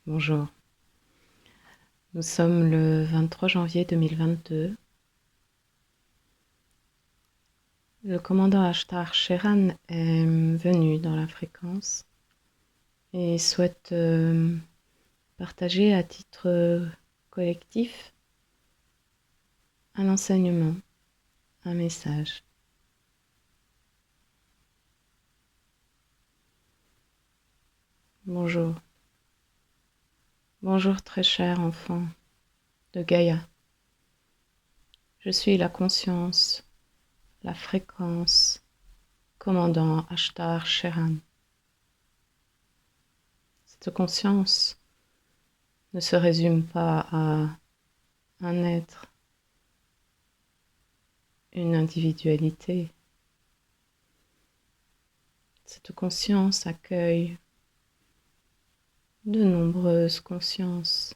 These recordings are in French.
Bonjour, nous sommes le 23 janvier 2022. Le commandant Ashtar Sheran est venu dans la fréquence et souhaite partager à titre collectif un enseignement, un message. Bonjour, bonjour très cher enfant de Gaïa. Je suis la conscience, la fréquence, commandant Ashtar Sheran. Cette conscience ne se résume pas à un être, une individualité. Cette conscience accueille de nombreuses consciences.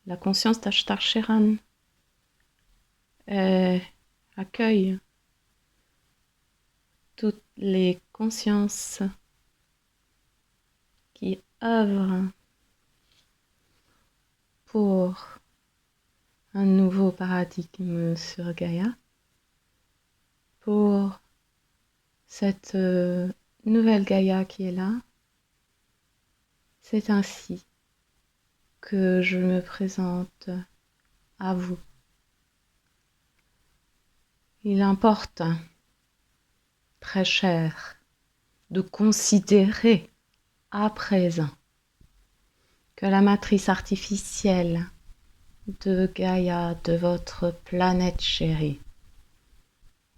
La conscience d'Ashtar Sheran accueille toutes les consciences qui œuvrent pour un nouveau paradigme sur Gaïa, pour cette nouvelle Gaïa qui est là. C'est ainsi que je me présente à vous. Il importe, très cher, de considérer à présent que la matrice artificielle de Gaïa, de votre planète chérie,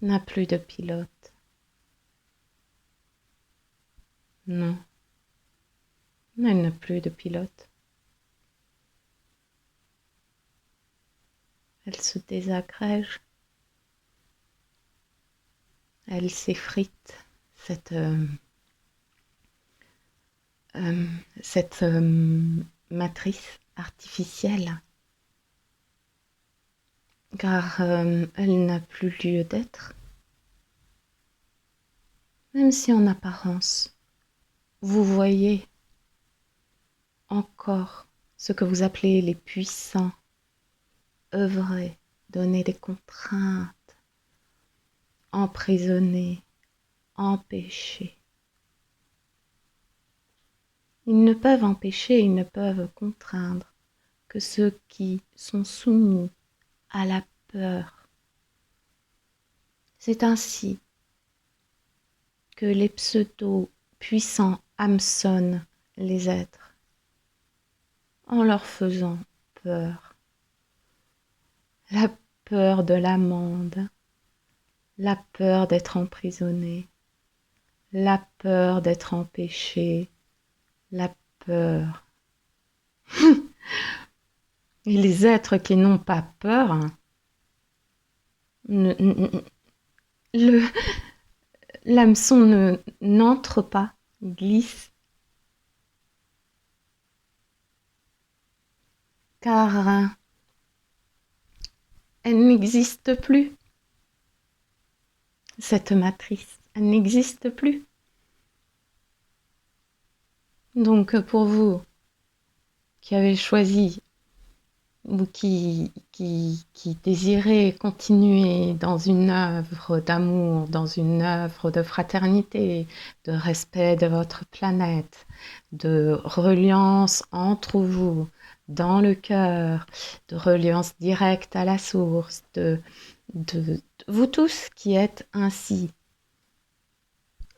n'a plus de pilote. Non, elle n'a plus de pilote. Elle se désagrège. Elle s'effrite, cette matrice artificielle, car elle n'a plus lieu d'être. Même si en apparence, vous voyez encore ce que vous appelez les puissants œuvrer, donner des contraintes, emprisonner, empêcher. Ils ne peuvent empêcher, ils ne peuvent contraindre que ceux qui sont soumis à la peur. C'est ainsi que les pseudo-puissants hameçonnent les êtres en leur faisant peur. La peur de l'amende, la peur d'être emprisonné, la peur d'être empêché, la peur. Et les êtres qui n'ont pas peur, l'hameçon n'entre pas, il glisse. Car elle n'existe plus. Cette matrice, elle n'existe plus. Donc pour vous qui avez choisi ou qui désirez continuer dans une œuvre d'amour, dans une œuvre de fraternité, de respect de votre planète, de reliance entre vous, dans le cœur, de reliance directe à la source, de vous tous qui êtes ainsi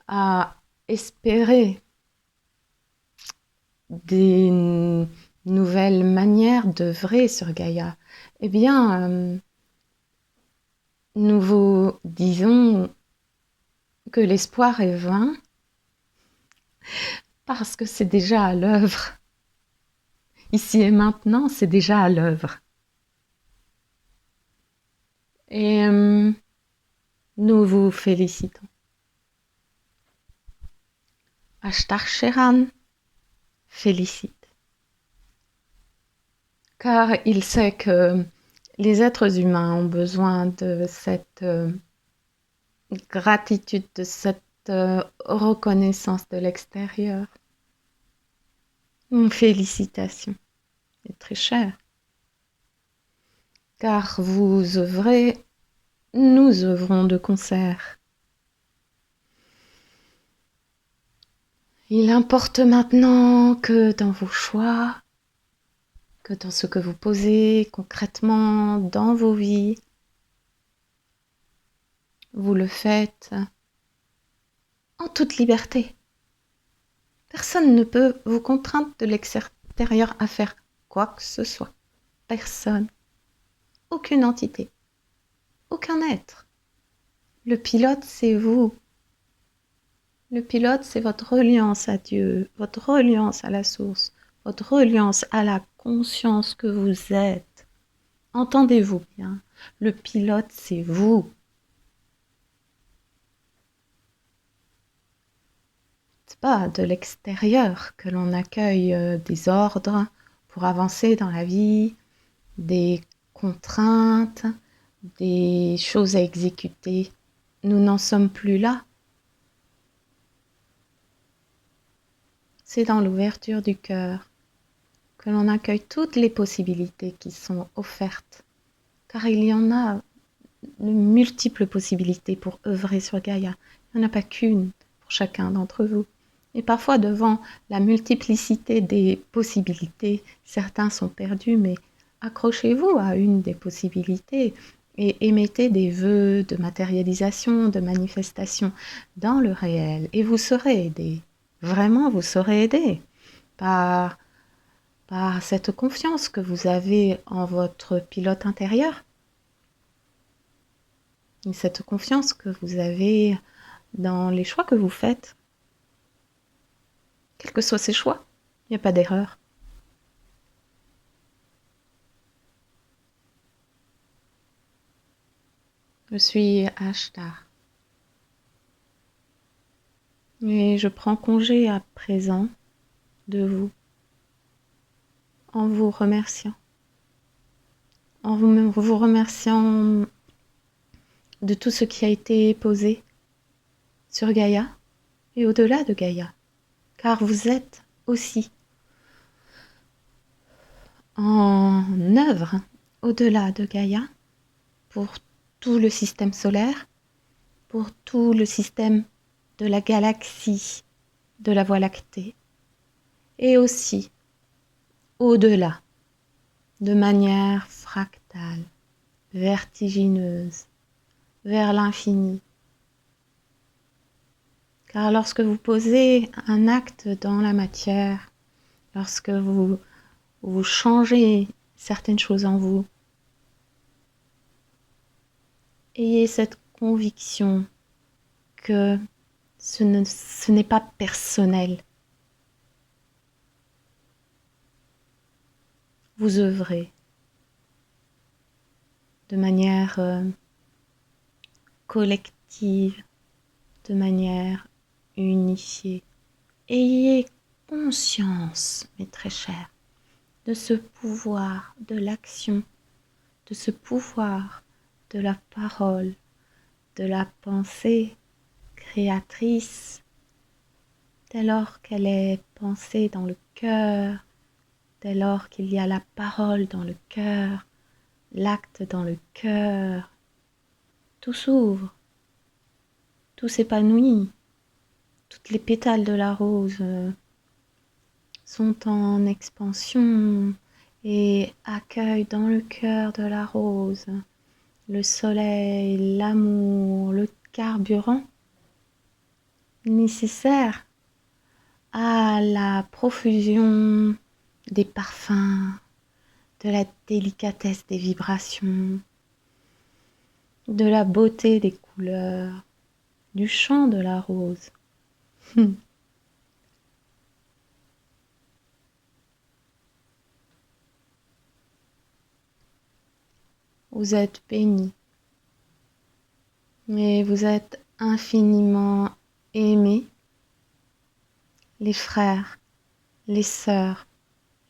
à espérer des nouvelles manières d'œuvrer sur Gaïa, eh bien, nous vous disons que l'espoir est vain parce que c'est déjà à l'œuvre. Ici et maintenant, c'est déjà à l'œuvre. Et nous vous félicitons. Ashtar Sheran félicite. Car il sait que les êtres humains ont besoin de cette gratitude, de cette reconnaissance de l'extérieur. Félicitations, c'est très cher, car vous œuvrez, nous œuvrons de concert. Il importe maintenant que dans vos choix, que dans ce que vous posez concrètement dans vos vies, vous le faites en toute liberté. Personne ne peut vous contraindre de l'extérieur à faire quoi que ce soit. Personne. Aucune entité. Aucun être. Le pilote, c'est vous. Le pilote, c'est votre reliance à Dieu, votre reliance à la source, votre reliance à la conscience que vous êtes. Entendez-vous bien, le pilote, c'est vous. C'est pas de l'extérieur que l'on accueille des ordres pour avancer dans la vie, des contraintes, des choses à exécuter. Nous n'en sommes plus là. C'est dans l'ouverture du cœur que l'on accueille toutes les possibilités qui sont offertes, car il y en a de multiples possibilités pour œuvrer sur Gaïa. Il n'y en a pas qu'une pour chacun d'entre vous. Et parfois, devant la multiplicité des possibilités, certains sont perdus, mais accrochez-vous à une des possibilités et émettez des vœux de matérialisation, de manifestation dans le réel, et vous serez aidé. Vraiment, vous serez aidé par cette confiance que vous avez en votre pilote intérieur, et cette confiance que vous avez dans les choix que vous faites. Quels que soient ces choix, il n'y a pas d'erreur. Je suis Ashtar. Et je prends congé à présent de vous, en vous remerciant. En vous remerciant de tout ce qui a été posé sur Gaïa et au-delà de Gaïa. Car vous êtes aussi en œuvre au-delà de Gaïa pour tout le système solaire, pour tout le système de la galaxie de la Voie lactée, et aussi au-delà, de manière fractale, vertigineuse, vers l'infini. Car lorsque vous posez un acte dans la matière, lorsque vous changez certaines choses en vous, ayez cette conviction que ce n'est pas personnel. Vous œuvrez de manière collective, de manière unifiée. Ayez conscience, mes très chers, de ce pouvoir de l'action, de ce pouvoir de la parole, de la pensée créatrice, dès lors qu'elle est pensée dans le cœur, dès lors qu'il y a la parole dans le cœur, l'acte dans le cœur, tout s'ouvre, tout s'épanouit, toutes les pétales de la rose sont en expansion et accueillent dans le cœur de la rose le soleil, l'amour, le carburant nécessaire à la profusion des parfums, de la délicatesse des vibrations, de la beauté des couleurs, du chant de la rose. Vous êtes bénis, mais vous êtes infiniment aimés, les frères, les sœurs,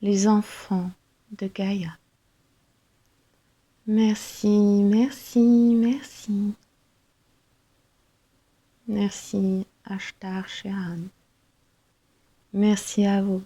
les enfants de Gaïa. Merci, merci, merci. Merci, Ashtar Shehan. Merci à vous.